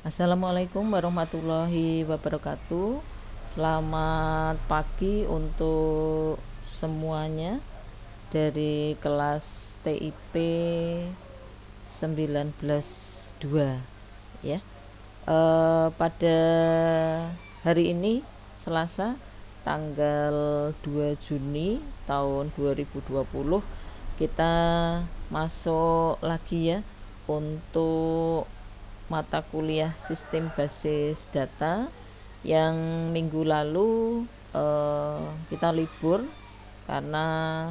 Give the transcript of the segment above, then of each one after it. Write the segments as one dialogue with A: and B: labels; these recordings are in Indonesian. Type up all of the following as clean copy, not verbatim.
A: Assalamualaikum warahmatullahi wabarakatuh. Selamat pagi untuk semuanya dari kelas TIP 19-2 ya. Pada hari ini Selasa tanggal 2 Juni tahun 2020 kita masuk lagi ya untuk mata kuliah sistem basis data. Yang minggu lalu kita libur karena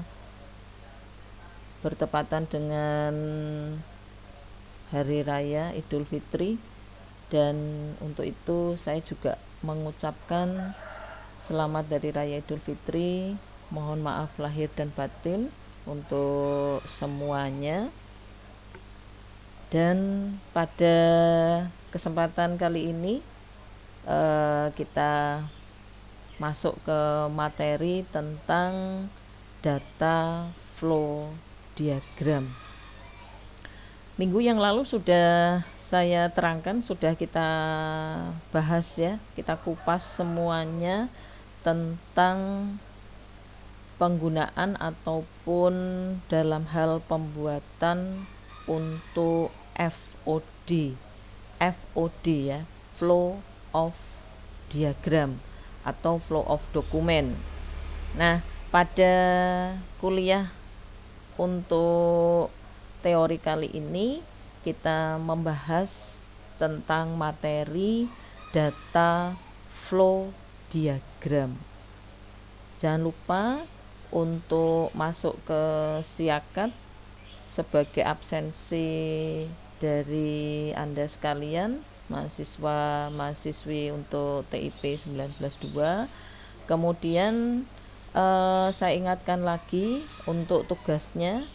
A: bertepatan dengan Hari Raya Idul Fitri, dan untuk itu saya juga mengucapkan selamat Hari Raya Idul Fitri. Mohon maaf lahir dan batin untuk semuanya. Dan pada kesempatan kali ini kita masuk ke materi tentang data flow diagram. Minggu yang lalu sudah saya terangkan, sudah kita bahas ya, kita kupas semuanya tentang penggunaan ataupun dalam hal pembuatan untuk FOD ya, flow of diagram atau flow of document. Nah, pada kuliah untuk teori kali ini kita membahas tentang materi data flow diagram. Jangan lupa untuk masuk ke siakat sebagai absensi dari Anda sekalian, mahasiswa-mahasiswi untuk TIP 19-2. Kemudian saya ingatkan lagi untuk tugasnya.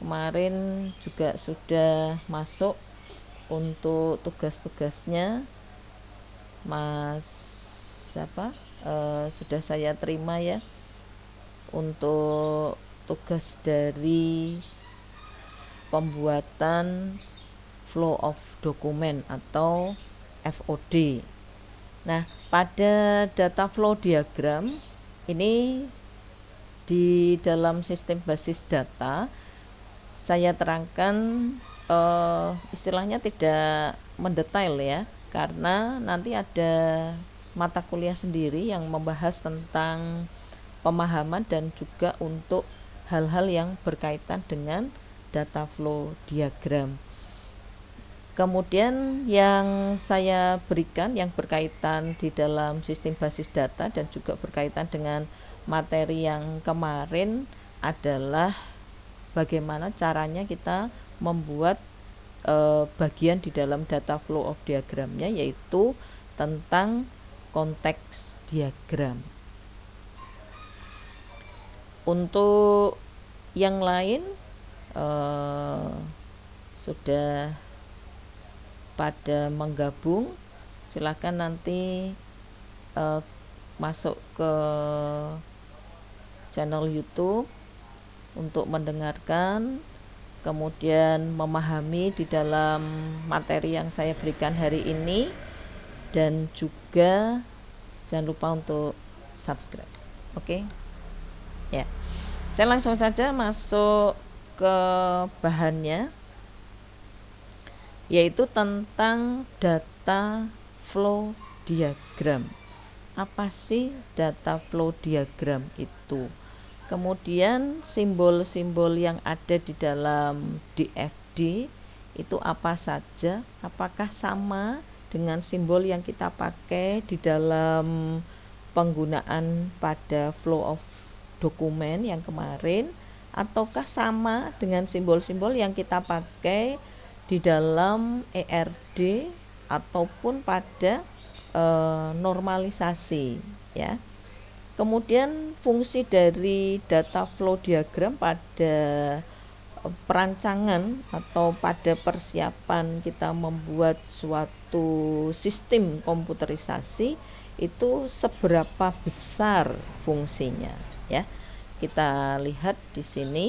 A: Kemarin juga sudah masuk untuk tugas-tugasnya, sudah saya terima ya untuk tugas dari pembuatan flow of document atau FOD. Nah, pada data flow diagram ini di dalam sistem basis data saya terangkan istilahnya tidak mendetail ya, karena nanti ada mata kuliah sendiri yang membahas tentang pemahaman dan juga untuk hal-hal yang berkaitan dengan data flow diagram. Kemudian yang saya berikan yang berkaitan di dalam sistem basis data dan juga berkaitan dengan materi yang kemarin adalah bagaimana caranya kita membuat bagian di dalam data flow of diagramnya, yaitu tentang konteks diagram. Untuk yang lain sudah pada menggabung, silakan nanti masuk ke channel YouTube untuk mendengarkan, kemudian memahami di dalam materi yang saya berikan hari ini, dan juga jangan lupa untuk subscribe. Oke? Ya. Saya langsung saja masuk ke bahannya, yaitu tentang data flow diagram. Apa sih data flow diagram itu? Kemudian simbol-simbol yang ada di dalam DFD itu apa saja? Apakah sama dengan simbol yang kita pakai di dalam penggunaan pada flow of dokumen yang kemarin, ataukah sama dengan simbol-simbol yang kita pakai di dalam ERD ataupun pada normalisasi ya. Kemudian fungsi dari data flow diagram pada perancangan atau pada persiapan kita membuat suatu sistem komputerisasi itu seberapa besar fungsinya ya. Kita lihat di sini.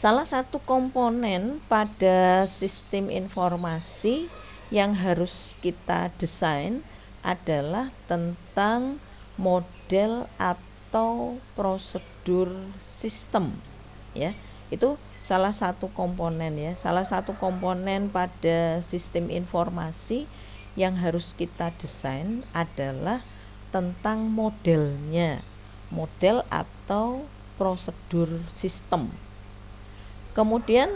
A: Salah satu komponen pada sistem informasi yang harus kita desain adalah tentang model atau prosedur sistem, ya. Itu salah satu komponen, ya. Salah satu komponen pada sistem informasi yang harus kita desain adalah tentang modelnya, model atau prosedur sistem. Kemudian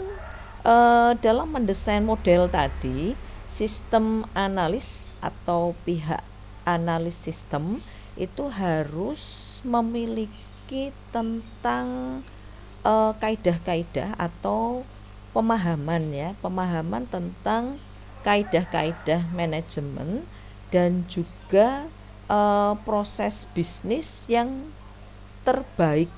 A: dalam mendesain model tadi, sistem analis atau pihak analis sistem itu harus memiliki tentang kaidah-kaidah atau pemahaman, ya, pemahaman tentang kaidah-kaidah manajemen dan juga proses bisnis yang terbaik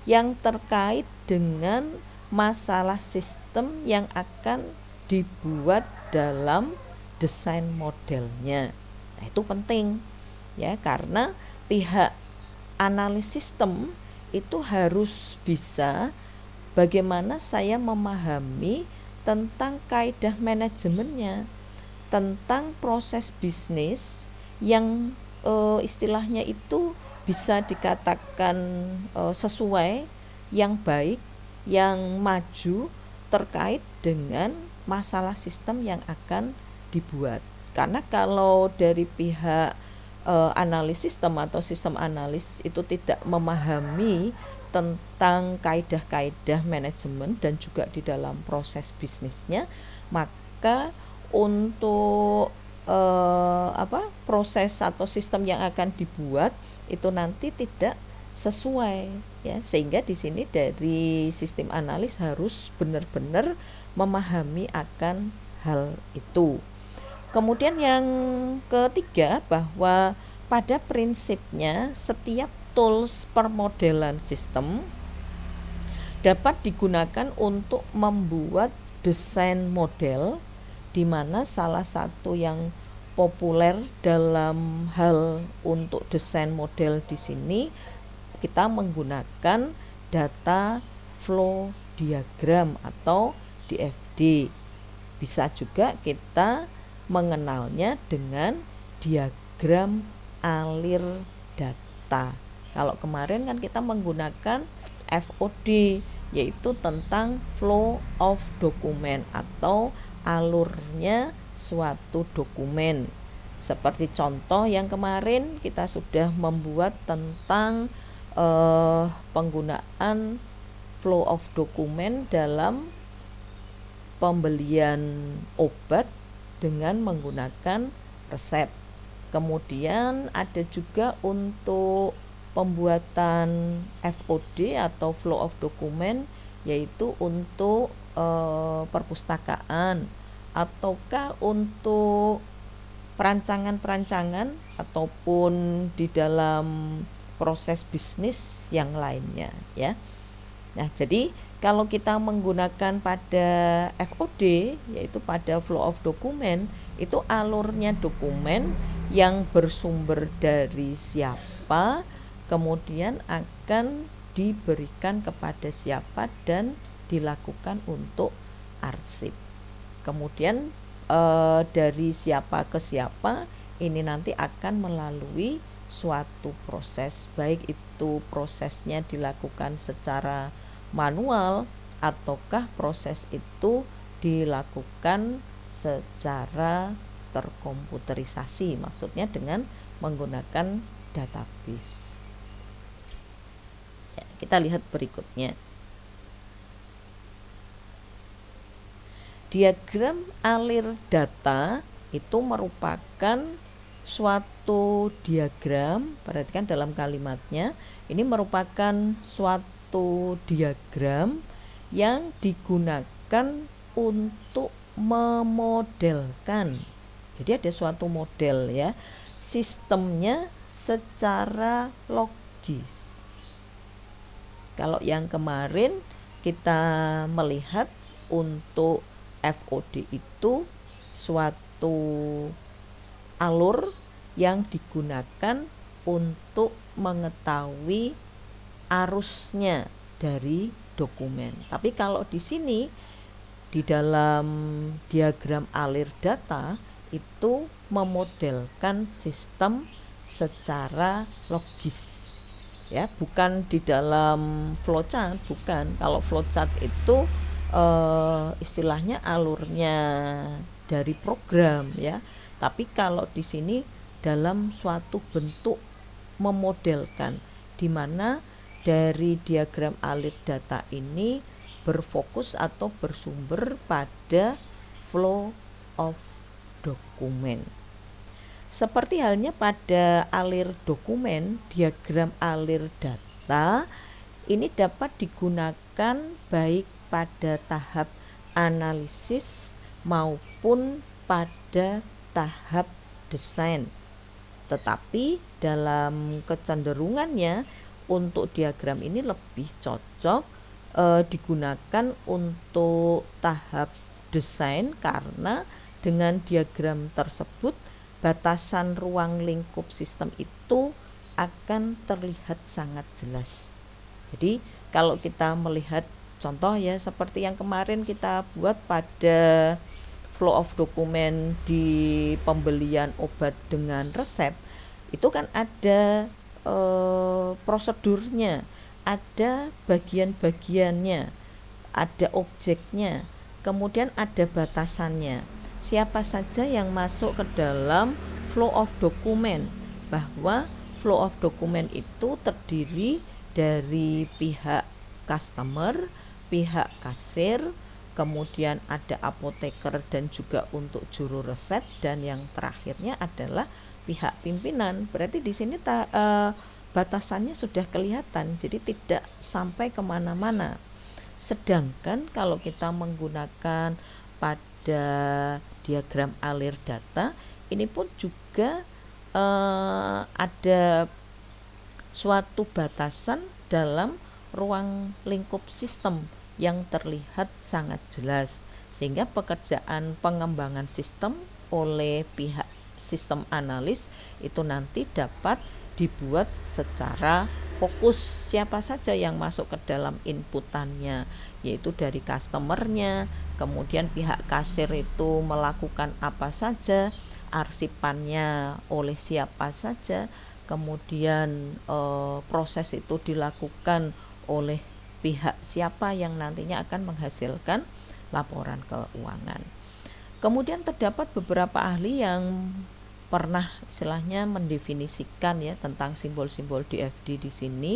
A: yang terkait dengan masalah sistem yang akan dibuat dalam desain modelnya. Nah, itu penting, ya, karena pihak analis sistem itu harus bisa bagaimana saya memahami tentang kaidah manajemennya, tentang proses bisnis yang istilahnya itu bisa dikatakan sesuai, yang baik, yang maju terkait dengan masalah sistem yang akan dibuat. Karena kalau dari pihak analis sistem atau sistem analis itu tidak memahami tentang kaidah-kaidah manajemen dan juga di dalam proses bisnisnya, maka untuk proses atau sistem yang akan dibuat itu nanti tidak sesuai, ya. Sehingga di sini dari sistem analis harus benar-benar memahami akan hal itu. Kemudian yang ketiga, bahwa pada prinsipnya setiap tools permodelan sistem dapat digunakan untuk membuat desain model, di mana salah satu yang populer dalam hal untuk desain model di sini kita menggunakan data flow diagram atau DFD. Bisa juga kita mengenalnya dengan diagram alir data. Kalau kemarin kan kita menggunakan FOD, yaitu tentang flow of document atau alurnya suatu dokumen. Seperti contoh yang kemarin kita sudah membuat tentang penggunaan flow of document dalam pembelian obat dengan menggunakan resep. Kemudian ada juga untuk pembuatan FOD atau flow of document, yaitu untuk perpustakaan ataukah untuk perancangan-perancangan ataupun di dalam proses bisnis yang lainnya, ya. Nah, jadi kalau kita menggunakan pada FOD, yaitu pada flow of document, itu alurnya dokumen yang bersumber dari siapa, kemudian akan diberikan kepada siapa dan dilakukan untuk arsip. Kemudian dari siapa ke siapa ini nanti akan melalui suatu proses, baik itu prosesnya dilakukan secara manual ataukah proses itu dilakukan secara terkomputerisasi, maksudnya dengan menggunakan database. Ya, kita lihat berikutnya. Diagram alir data itu merupakan suatu diagram, perhatikan dalam kalimatnya, ini merupakan suatu diagram yang digunakan untuk memodelkan. Jadi ada suatu model, ya, sistemnya secara logis. Kalau yang kemarin kita melihat untuk FOD itu suatu alur yang digunakan untuk mengetahui arusnya dari dokumen. Tapi kalau di sini di dalam diagram alir data itu memodelkan sistem secara logis, ya, bukan di dalam flowchart, bukan. Kalau flowchart itu istilahnya alurnya dari program, ya. Tapi kalau di sini dalam suatu bentuk memodelkan, di mana dari diagram alir data ini berfokus atau bersumber pada flow of dokumen. Seperti halnya pada alir dokumen, diagram alir data ini dapat digunakan baik pada tahap analisis maupun pada tahap desain. Tetapi dalam kecenderungannya untuk diagram ini lebih cocok digunakan untuk tahap desain, karena dengan diagram tersebut batasan ruang lingkup sistem itu akan terlihat sangat jelas. Jadi kalau kita melihat contoh, ya, seperti yang kemarin kita buat pada flow of dokumen di pembelian obat dengan resep, itu kan ada prosedurnya, ada bagian-bagiannya, ada objeknya, kemudian ada batasannya. Siapa saja yang masuk ke dalam flow of dokumen, bahwa flow of dokumen itu terdiri dari pihak customer, pihak kasir, kemudian ada apoteker dan juga untuk juru resep, dan yang terakhirnya adalah pihak pimpinan. Berarti di sini batasannya sudah kelihatan, jadi tidak sampai kemana-mana. Sedangkan kalau kita menggunakan pada diagram alir data, ini pun juga ada suatu batasan dalam ruang lingkup sistem yang terlihat sangat jelas, sehingga pekerjaan pengembangan sistem oleh pihak sistem analis itu nanti dapat dibuat secara fokus. Siapa saja yang masuk ke dalam inputannya, yaitu dari customernya, kemudian pihak kasir itu melakukan apa saja, arsipannya oleh siapa saja, kemudian proses itu dilakukan oleh pihak siapa yang nantinya akan menghasilkan laporan keuangan. Kemudian terdapat beberapa ahli yang pernah istilahnya mendefinisikan, ya, tentang simbol-simbol DFD di sini.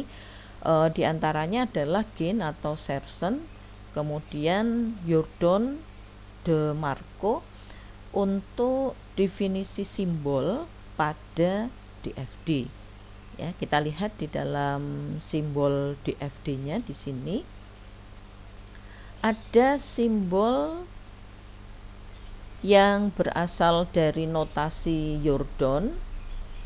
A: Di antaranya adalah Gain atau Serson, kemudian Jordan de Marco untuk definisi simbol pada DFD. Ya, kita lihat di dalam simbol DFD-nya di sini ada simbol yang berasal dari notasi Jordan,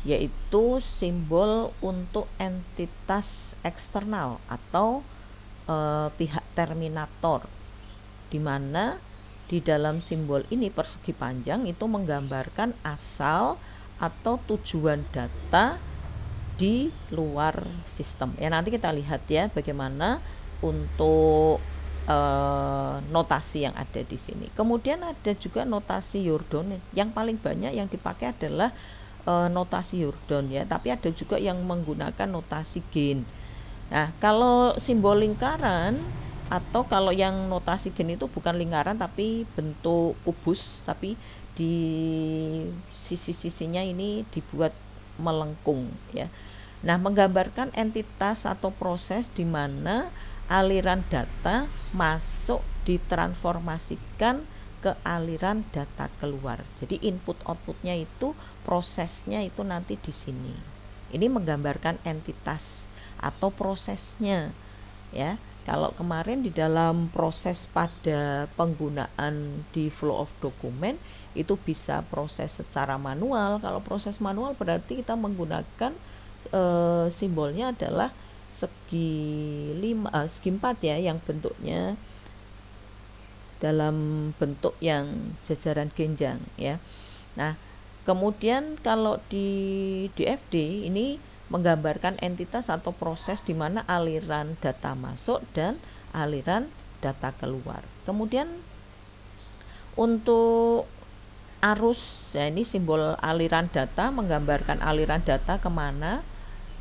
A: yaitu simbol untuk entitas eksternal atau pihak terminator, di mana di dalam simbol ini persegi panjang itu menggambarkan asal atau tujuan data di luar sistem. Ya, nanti kita lihat, ya, bagaimana untuk notasi yang ada di sini. Kemudian ada juga notasi Jordan, yang paling banyak yang dipakai adalah notasi Jordan, ya, tapi ada juga yang menggunakan notasi Gain. Nah, kalau simbol lingkaran atau kalau yang notasi Gain itu bukan lingkaran tapi bentuk kubus, tapi di sisi-sisinya ini dibuat melengkung, ya. Nah, menggambarkan entitas atau proses di mana aliran data masuk ditransformasikan ke aliran data keluar. Jadi input outputnya itu, prosesnya itu nanti di sini. Ini menggambarkan entitas atau prosesnya, ya. Kalau kemarin di dalam proses pada penggunaan di flow of dokumen itu bisa proses secara manual. Kalau proses manual berarti kita menggunakan simbolnya adalah segi 4, ya, yang bentuknya dalam bentuk yang jajaran genjang, ya. Nah, kemudian kalau di DFD ini menggambarkan entitas atau proses di mana aliran data masuk dan aliran data keluar. Kemudian untuk arus, ya ini simbol aliran data menggambarkan aliran data kemana,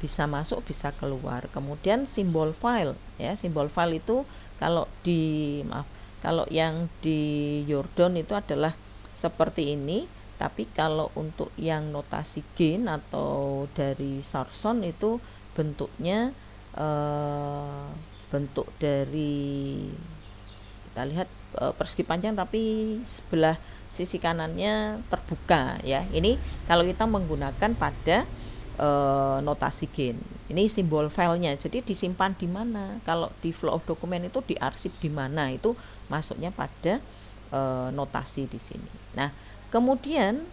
A: bisa masuk bisa keluar. Kemudian simbol file, ya simbol file itu kalau yang di Yordon itu adalah seperti ini, tapi kalau untuk yang notasi GAIN atau dari Sarson itu bentuknya bentuk dari, kita lihat persegi panjang tapi sebelah sisi kanannya terbuka, ya. Ini kalau kita menggunakan pada notasi GAIN. Ini simbol filenya. Jadi disimpan di mana? Kalau di flow of document itu diarsip di mana? Itu masuknya pada notasi di sini. Nah, kemudian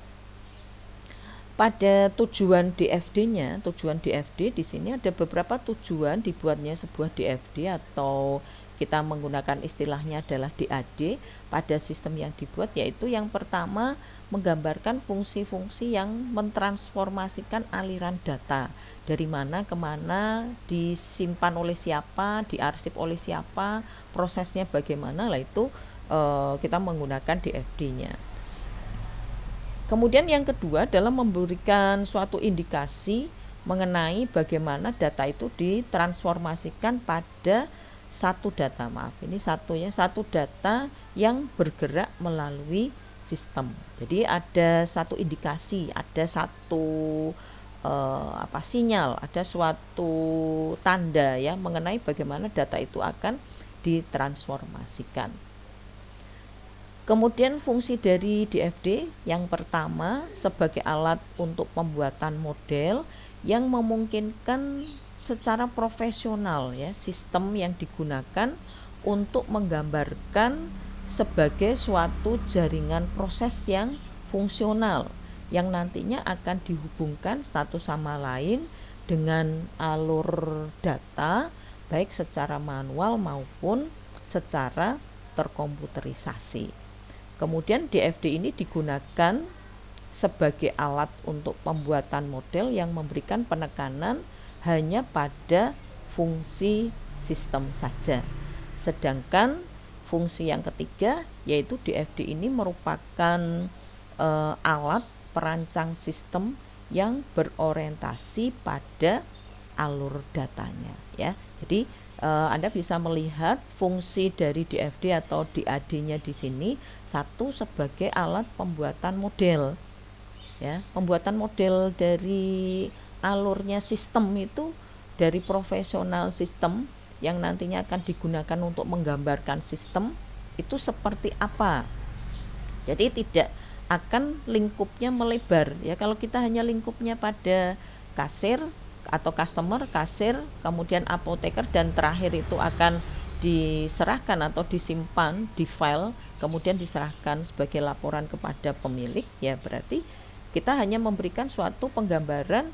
A: pada tujuan DFD-nya, tujuan DFD di sini ada beberapa tujuan dibuatnya sebuah DFD, atau kita menggunakan istilahnya adalah DAD pada sistem yang dibuat, yaitu yang pertama menggambarkan fungsi-fungsi yang mentransformasikan aliran data dari mana kemana, disimpan oleh siapa, diarsip oleh siapa, prosesnya bagaimana, lah itu kita menggunakan DFD-nya. Kemudian yang kedua adalah memberikan suatu indikasi mengenai bagaimana data itu ditransformasikan pada satu data, satu data yang bergerak melalui sistem. Jadi ada satu indikasi, ada satu sinyal, ada suatu tanda ya mengenai bagaimana data itu akan ditransformasikan. Kemudian fungsi dari DFD yang pertama sebagai alat untuk pembuatan model yang memungkinkan secara profesional ya sistem yang digunakan untuk menggambarkan sebagai suatu jaringan proses yang fungsional yang nantinya akan dihubungkan satu sama lain dengan alur data baik secara manual maupun secara terkomputerisasi. Kemudian DFD ini digunakan sebagai alat untuk pembuatan model yang memberikan penekanan hanya pada fungsi sistem saja. Sedangkan fungsi yang ketiga yaitu DFD ini merupakan alat perancang sistem yang berorientasi pada alur datanya ya. Jadi Anda bisa melihat fungsi dari DFD atau DAD-nya di sini, satu sebagai alat pembuatan model ya. Pembuatan model dari alurnya sistem itu dari profesional sistem yang nantinya akan digunakan untuk menggambarkan sistem itu seperti apa. Jadi tidak akan lingkupnya melebar ya. Kalau kita hanya lingkupnya pada kasir atau customer, kasir, kemudian apoteker, dan terakhir itu akan diserahkan atau disimpan di file, kemudian diserahkan sebagai laporan kepada pemilik, ya berarti kita hanya memberikan suatu penggambaran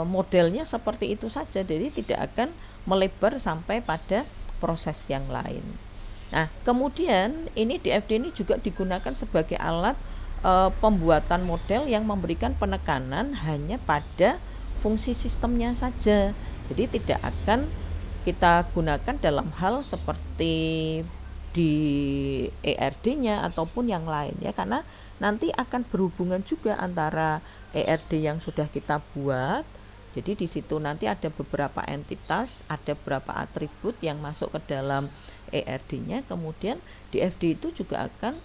A: modelnya seperti itu saja, jadi tidak akan melebar sampai pada proses yang lain. Nah, kemudian ini DFD ini juga digunakan sebagai alat pembuatan model yang memberikan penekanan hanya pada fungsi sistemnya saja. Jadi tidak akan kita gunakan dalam hal seperti di ERD-nya ataupun yang lain ya, karena nanti akan berhubungan juga antara ERD yang sudah kita buat. Jadi di situ nanti ada beberapa entitas, ada beberapa atribut yang masuk ke dalam ERD-nya, kemudian DFD itu juga akan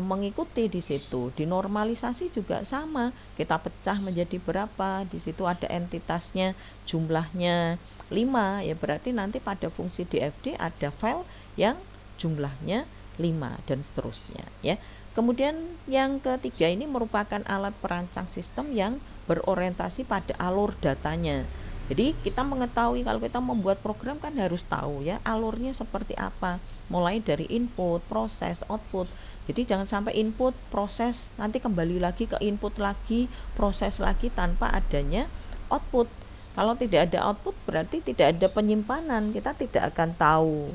A: mengikuti di situ. Dinormalisasi juga sama, kita pecah menjadi berapa, di situ ada entitasnya, jumlahnya 5 ya, berarti nanti pada fungsi DFD ada file yang jumlahnya 5 dan seterusnya ya. Kemudian yang ketiga ini merupakan alat perancang sistem yang berorientasi pada alur datanya. Jadi kita mengetahui kalau kita membuat program kan harus tahu ya alurnya seperti apa, mulai dari input, proses, output. Jadi jangan sampai input, proses, nanti kembali lagi ke input lagi, proses lagi tanpa adanya output. Kalau tidak ada output berarti tidak ada penyimpanan, kita tidak akan tahu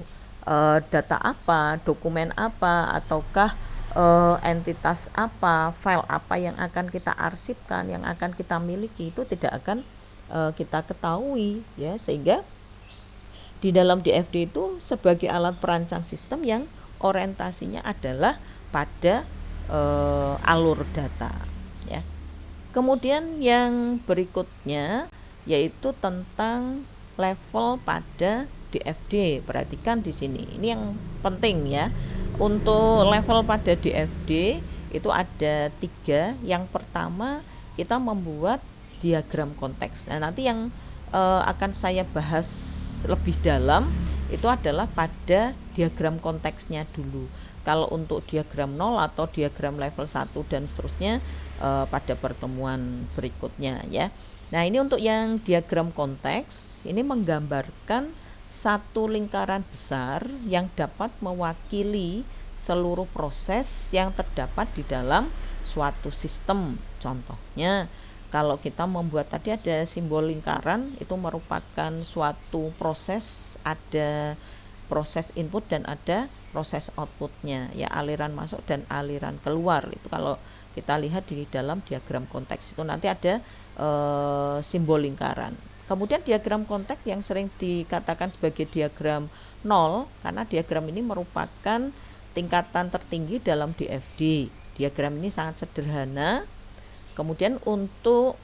A: data apa, dokumen apa, ataukah entitas apa, file apa yang akan kita arsipkan, yang akan kita miliki, itu tidak akan kita ketahui ya, sehingga di dalam DFD itu sebagai alat perancang sistem yang orientasinya adalah pada alur data ya. Kemudian yang berikutnya yaitu tentang level pada DFD. Perhatikan di sini, ini yang penting ya. Untuk level pada DFD itu ada 3. Yang pertama kita membuat diagram konteks. Nah, nanti yang akan saya bahas lebih dalam itu adalah pada diagram konteksnya dulu. Kalau untuk diagram 0 atau diagram level 1 dan seterusnya pada pertemuan berikutnya ya. Nah, ini untuk yang diagram konteks, ini menggambarkan satu lingkaran besar yang dapat mewakili seluruh proses yang terdapat di dalam suatu sistem. Contohnya, kalau kita membuat tadi ada simbol lingkaran, itu merupakan suatu proses, ada proses input dan ada proses outputnya ya, aliran masuk dan aliran keluar. Itu kalau kita lihat di dalam diagram konteks itu nanti ada simbol lingkaran. Kemudian diagram konteks yang sering dikatakan sebagai diagram 0 karena diagram ini merupakan tingkatan tertinggi dalam DFD. Diagram ini sangat sederhana. Kemudian untuk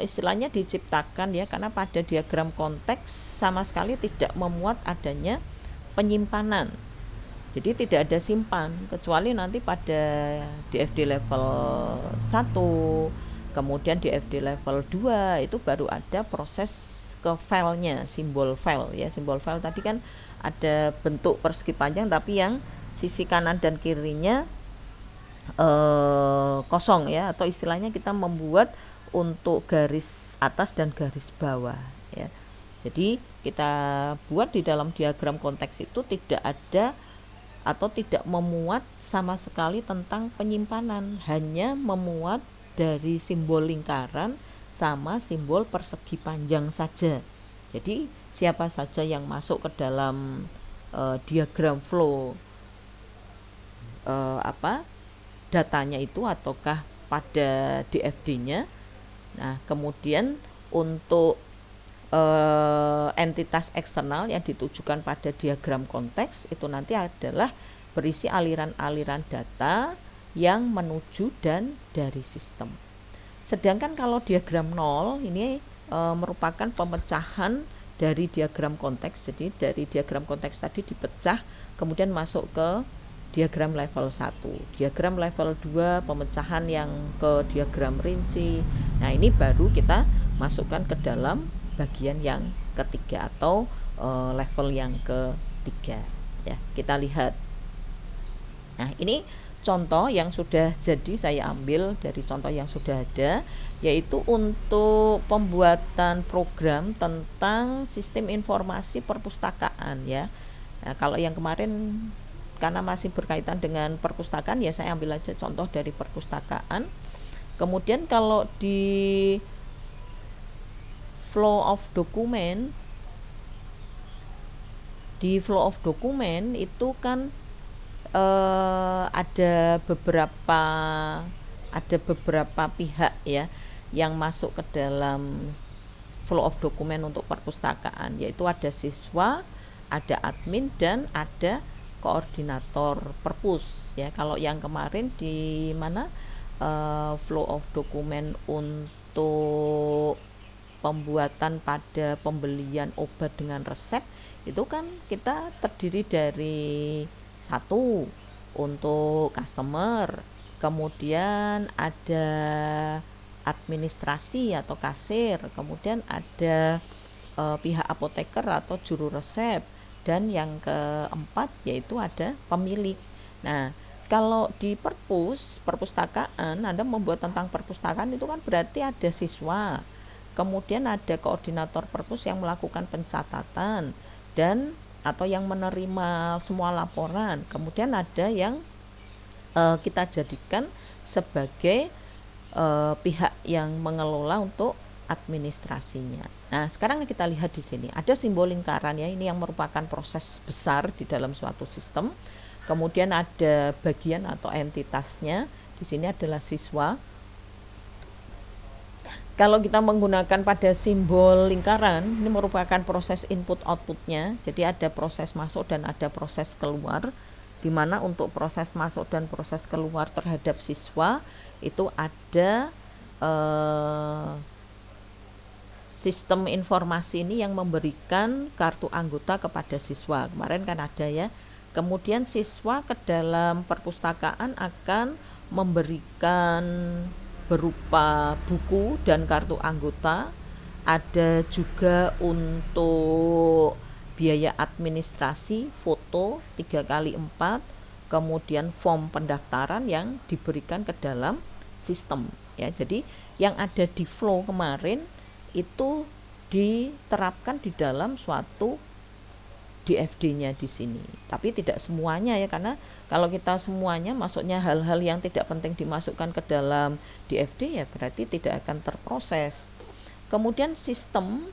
A: istilahnya diciptakan ya, karena pada diagram konteks sama sekali tidak memuat adanya penyimpanan. Jadi tidak ada simpan, kecuali nanti pada DFD level 1, kemudian DFD level 2 itu baru ada proses ke filenya, simbol file ya. Simbol file tadi kan ada bentuk persegi panjang tapi yang sisi kanan dan kirinya kosong ya, atau istilahnya kita membuat untuk garis atas dan garis bawah ya. Jadi kita buat di dalam diagram konteks itu tidak ada atau tidak memuat sama sekali tentang penyimpanan, hanya memuat dari simbol lingkaran sama simbol persegi panjang saja. Jadi siapa saja yang masuk ke dalam diagram flow datanya itu ataukah pada DFD-nya. Nah, kemudian untuk entitas eksternal yang ditujukan pada diagram konteks itu nanti adalah berisi aliran-aliran data yang menuju dan dari sistem. Sedangkan kalau diagram 0 ini merupakan pemecahan dari diagram konteks. Jadi dari diagram konteks tadi dipecah kemudian masuk ke diagram level 1, diagram level 2 pemecahan yang ke diagram rinci. Nah, ini baru kita masukkan ke dalam bagian yang ketiga atau level yang ketiga ya. Kita lihat. Nah, ini contoh yang sudah jadi, saya ambil dari contoh yang sudah ada, yaitu untuk pembuatan program tentang sistem informasi perpustakaan ya. Nah, kalau yang kemarin karena masih berkaitan dengan perpustakaan ya, saya ambil aja contoh dari perpustakaan. Kemudian kalau di flow of document, di flow of document itu kan ada beberapa pihak ya yang masuk ke dalam flow of document untuk perpustakaan, yaitu ada siswa, ada admin, dan ada koordinator perpus ya. Kalau yang kemarin di mana flow of document untuk pembuatan pada pembelian obat dengan resep itu kan kita terdiri dari 1 untuk customer, kemudian ada administrasi atau kasir, kemudian ada pihak apoteker atau juru resep, dan yang keempat yaitu ada pemilik. Nah, kalau di perpustakaan Anda membuat tentang perpustakaan itu kan berarti ada siswa, kemudian ada koordinator perpus yang melakukan pencatatan dan atau yang menerima semua laporan, kemudian ada yang kita jadikan sebagai pihak yang mengelola untuk administrasinya. Nah, sekarang kita lihat di sini ada simbol lingkaran ya, ini yang merupakan proses besar di dalam suatu sistem. Kemudian ada bagian atau entitasnya, di sini adalah siswa. Kalau kita menggunakan pada simbol lingkaran, ini merupakan proses input outputnya. Jadi ada proses masuk dan ada proses keluar, di mana untuk proses masuk dan proses keluar terhadap siswa itu ada sistem informasi ini yang memberikan kartu anggota kepada siswa. Kemarin kan ada ya. Kemudian siswa ke dalam perpustakaan akan memberikan berupa buku dan kartu anggota. Ada juga untuk biaya administrasi, foto 3x4, kemudian form pendaftaran yang diberikan ke dalam sistem ya. Jadi yang ada di flow kemarin itu diterapkan di dalam suatu DFD-nya di sini. Tapi tidak semuanya ya, karena kalau kita semuanya maksudnya hal-hal yang tidak penting dimasukkan ke dalam DFD ya berarti tidak akan terproses. Kemudian sistem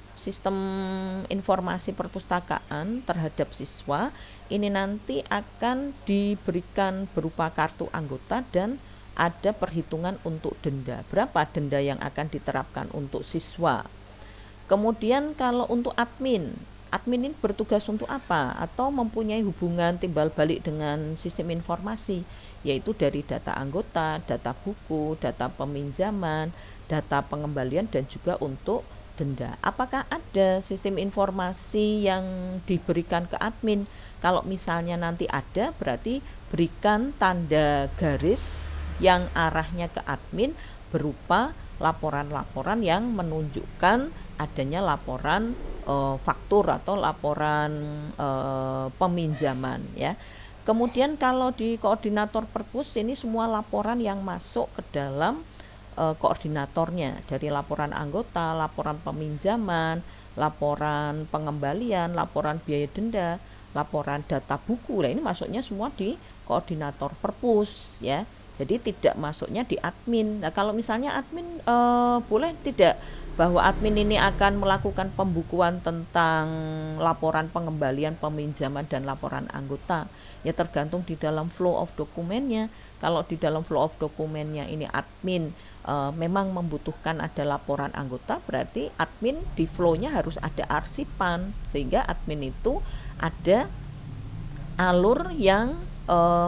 A: informasi perpustakaan terhadap siswa ini nanti akan diberikan berupa kartu anggota dan ada perhitungan untuk denda. Berapa denda yang akan diterapkan untuk siswa? Kemudian kalau untuk admin ini bertugas untuk apa? Atau mempunyai hubungan timbal balik dengan sistem informasi, yaitu dari data anggota, data buku, data peminjaman, data pengembalian, dan juga untuk denda. Apakah ada sistem informasi yang diberikan ke admin? Kalau misalnya nanti ada, berarti berikan tanda garis yang arahnya ke admin berupa laporan-laporan yang menunjukkan adanya laporan faktur atau laporan peminjaman ya. Kemudian kalau di koordinator perpus ini semua laporan yang masuk ke dalam koordinatornya, dari laporan anggota, laporan peminjaman, laporan pengembalian, laporan biaya denda, laporan data buku. Nah, ini masuknya semua di koordinator perpus ya. Jadi tidak masuknya di admin. Nah, kalau misalnya admin boleh tidak bahwa admin ini akan melakukan pembukuan tentang laporan pengembalian, peminjaman, dan laporan anggota. Ya tergantung di dalam flow of dokumennya. Kalau di dalam flow of dokumennya ini admin memang membutuhkan ada laporan anggota, berarti admin di flow-nya harus ada arsipan, sehingga admin itu ada alur yang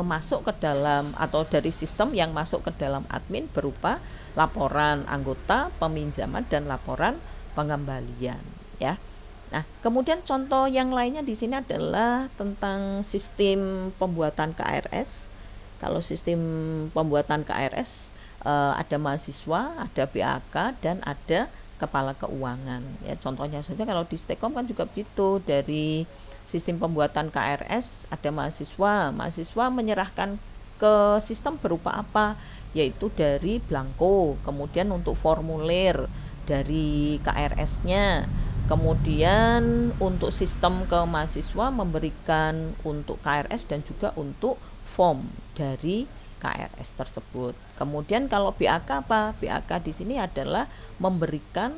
A: masuk ke dalam atau dari sistem yang masuk ke dalam admin berupa laporan anggota, peminjaman, dan laporan pengembalian ya. Nah, kemudian contoh yang lainnya di sini adalah tentang sistem pembuatan KRS. Kalau sistem pembuatan KRS ada mahasiswa, ada BAK, dan ada kepala keuangan ya. Contohnya saja kalau di Stekom kan juga begitu, dari sistem pembuatan KRS ada mahasiswa menyerahkan ke sistem berupa apa, yaitu dari blanko, kemudian untuk formulir dari KRS-nya, kemudian untuk sistem ke mahasiswa memberikan untuk KRS dan juga untuk form dari KRS tersebut. Kemudian kalau BAK apa? BAK di sini adalah memberikan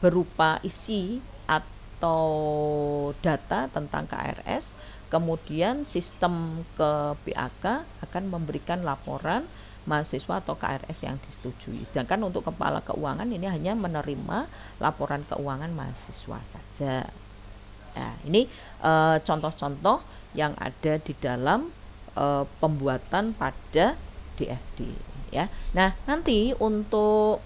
A: berupa isi atau data tentang KRS, kemudian sistem ke BAK akan memberikan laporan mahasiswa atau KRS yang disetujui. Sedangkan untuk kepala keuangan ini hanya menerima laporan keuangan mahasiswa saja. Nah, ini contoh-contoh yang ada di dalam pembuatan pada DFD ya. Nah, nanti untuk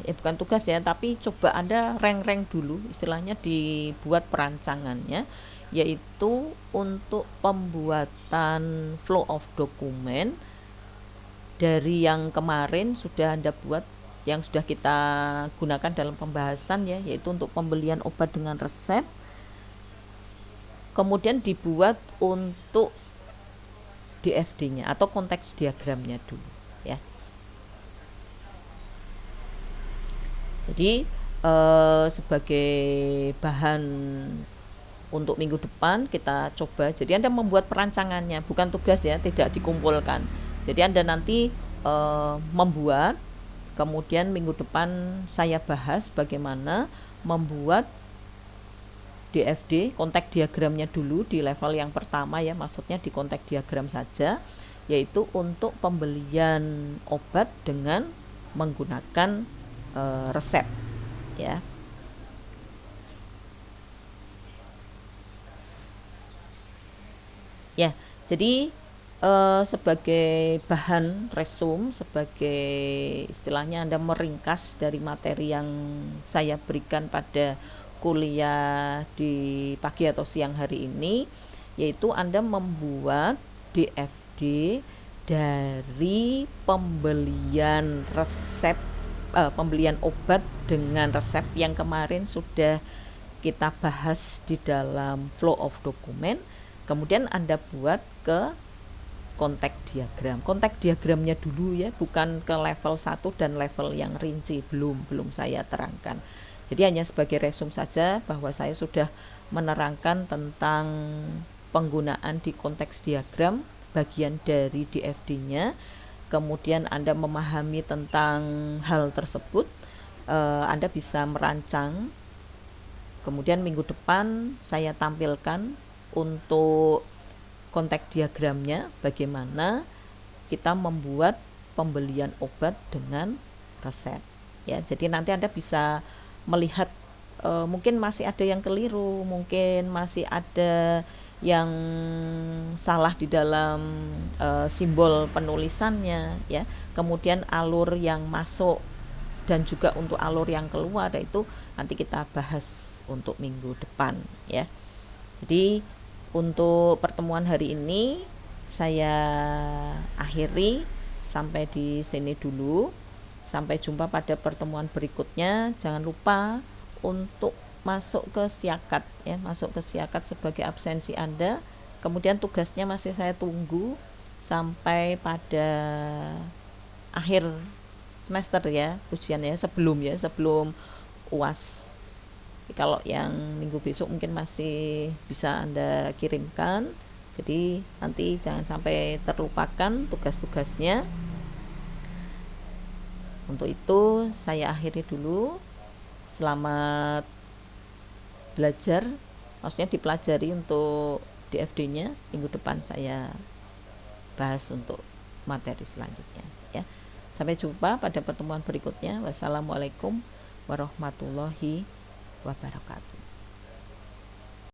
A: ya bukan tugas ya, tapi coba Anda rank dulu, istilahnya dibuat perancangannya, yaitu untuk pembuatan flow of dokumen dari yang kemarin sudah Anda buat, yang sudah kita gunakan dalam pembahasan ya, yaitu untuk pembelian obat dengan resep. Kemudian dibuat untuk DFD-nya atau konteks diagramnya dulu ya. Jadi sebagai bahan untuk minggu depan kita coba. Jadi Anda membuat perancangannya, bukan tugas ya, tidak dikumpulkan. Jadi Anda nanti membuat, kemudian minggu depan saya bahas bagaimana membuat DFD, konteks diagramnya dulu di level yang pertama ya, maksudnya di konteks diagram saja, yaitu untuk pembelian obat dengan menggunakan resep ya. Ya, jadi sebagai bahan resum, sebagai istilahnya Anda meringkas dari materi yang saya berikan pada kuliah di pagi atau siang hari ini, yaitu Anda membuat DFD dari pembelian resep, pembelian obat dengan resep yang kemarin sudah kita bahas di dalam flow of document. Kemudian Anda buat ke kontak diagram. Kontak diagramnya dulu ya, bukan ke level 1 dan level yang rinci, belum saya terangkan. Jadi hanya sebagai resum saja bahwa saya sudah menerangkan tentang penggunaan di konteks diagram bagian dari DFD-nya. Kemudian Anda memahami tentang hal tersebut, Anda bisa merancang. Kemudian minggu depan saya tampilkan untuk kontak diagramnya, bagaimana kita membuat pembelian obat dengan resep ya. Jadi nanti Anda bisa melihat mungkin masih ada yang keliru, mungkin masih ada yang salah di dalam simbol penulisannya ya. Kemudian alur yang masuk dan juga untuk alur yang keluar, itu nanti kita bahas untuk minggu depan ya. Jadi untuk pertemuan hari ini saya akhiri sampai di sini dulu. Sampai jumpa pada pertemuan berikutnya. Jangan lupa untuk masuk ke siakat ya, masuk ke siakat sebagai absensi Anda. Kemudian tugasnya masih saya tunggu sampai pada akhir semester ya, ujiannya sebelum UAS. Kalau yang minggu besok mungkin masih bisa Anda kirimkan. Jadi nanti jangan sampai terlupakan tugas-tugasnya. Untuk itu saya akhiri dulu. Selamat belajar, maksudnya dipelajari untuk DFD-nya. Minggu depan saya bahas untuk materi selanjutnya ya. Sampai jumpa pada pertemuan berikutnya. Wassalamualaikum warahmatullahi wabarakatuh.